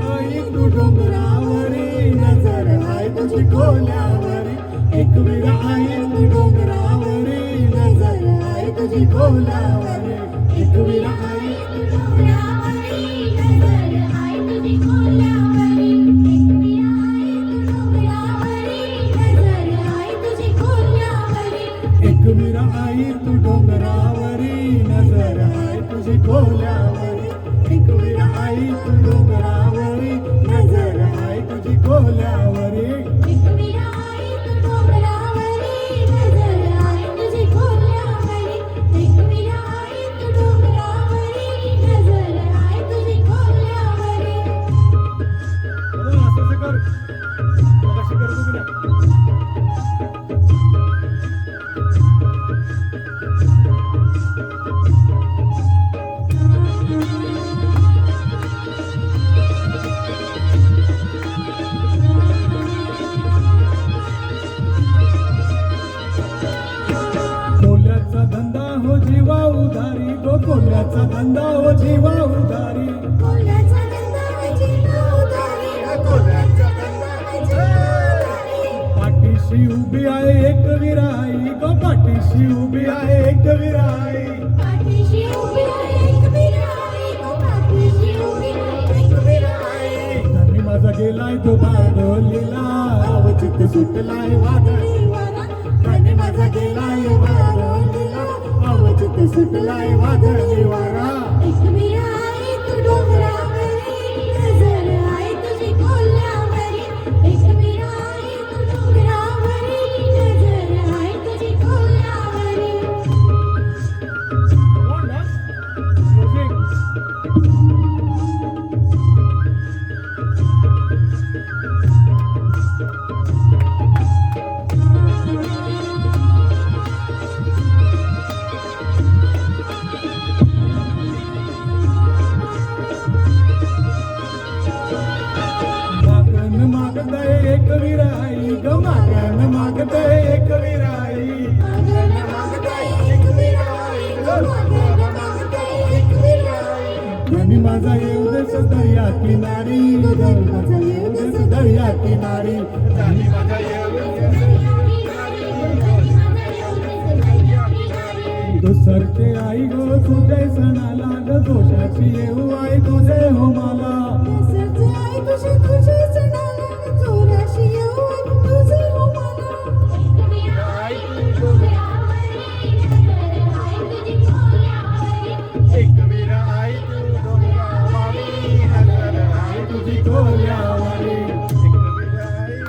आई तू डोंगरावरी नजर आहे तुझी खोल्यावरी एक विरा आई तू डोंगरावरी नजर आहे तुझी खोल्यावरी एक विरा आई तू डोंगरावरी नजर आहे तुझी खोल्यावरी एक विरा आई तू डोंगरावरी नजर आहे तुझी खोल्यावरी एक विरा आई तू डोंगरावरी नजर आहे तुझी खोल्यावरी एक विरा आई तू डोंगरावरी नजर आहे तुझी खोल्यावरी एक विरा आई तू डोंगरावरी नजर आहे तुझी खोल्यावरी असं कर कशी करतो तुला कोल्याचा धंदा हो जीवा उधारी गो कोल्याचा धंदा हो जीवा उधारी कोल्याचा धंदा हो जीवा उधारी कोल्याचा धंदा हो जीवा उधारी पाठीशी उभी आहे एक विराई गो पाठीशी उभी आहे एक विराई पाठीशी उभी आहे एक विराई गो पाठीशी उभी आहे एक विराई धनी माझा गेलाय तो बाडोलीला अवचित सुटलाय वादळी वारा धनी माझा गेलाय अवचित सुटलाय वादळी वारा एक विरा आई तू डोंगरावरी नजर आहे तुझी खोल्यावरी एक विरा आई तू डोंगरावरी नजर आहे तुझी खोल्यावरी मागताय एक विराई ग मागण मागताय एक विराई मागण मागताय एक विराई ग मागण मागताय एक विराई धनी माझा येऊ देश दर्या किनारी धनी माझा येऊ देश दर्या किनारी धनी माझा येऊ देश दुसरचे आई गो तुझे सणाला ग दोषाची येऊ आई तुझे हो मला दुसरचे आई तुझे तुझे सणाला चोराशी येऊ आई तुझे हो मला एक विरा आई तू डोंगरावरी नजर आहे तुझी खोल्यावरी एक विरा आई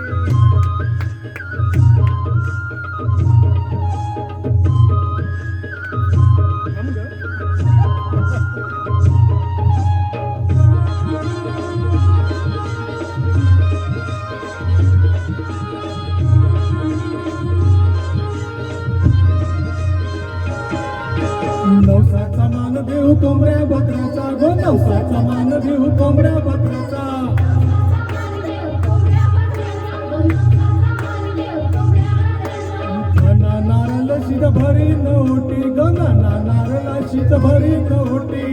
नवसाचा मान देऊ कोंबड्या बकराचा गो नवसाचा मान देऊ कोंबड्या बकराचा गणा नारळ शीत भरी नोटी गणा नारळ शीत भरी नोटी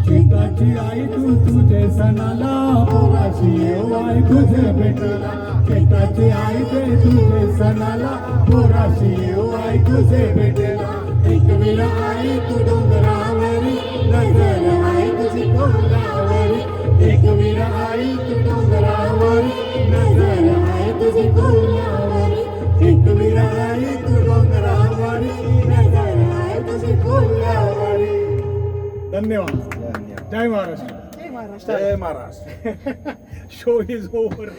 शेताची आई तू तुझे सणाला पोराशी येऊ आई तुझे भेटाला शेताची आई ते तुझे सणाला पोराशी येऊ आई तुझे भेटेला एक विरा आई तू डोंगरावरी नजर आहे तुझी खोल्यावरी एक विरा आई तू डोंगरावरी नजर आहे तुझी खोल्यावरी एक विरा आई तू डोंगरावरी नजर आहे तुझी खोल्यावरी धन्यवाद जय महाराष्ट्र जय महाराष्ट्र जय महाराष्ट्र शो इज ओव्हर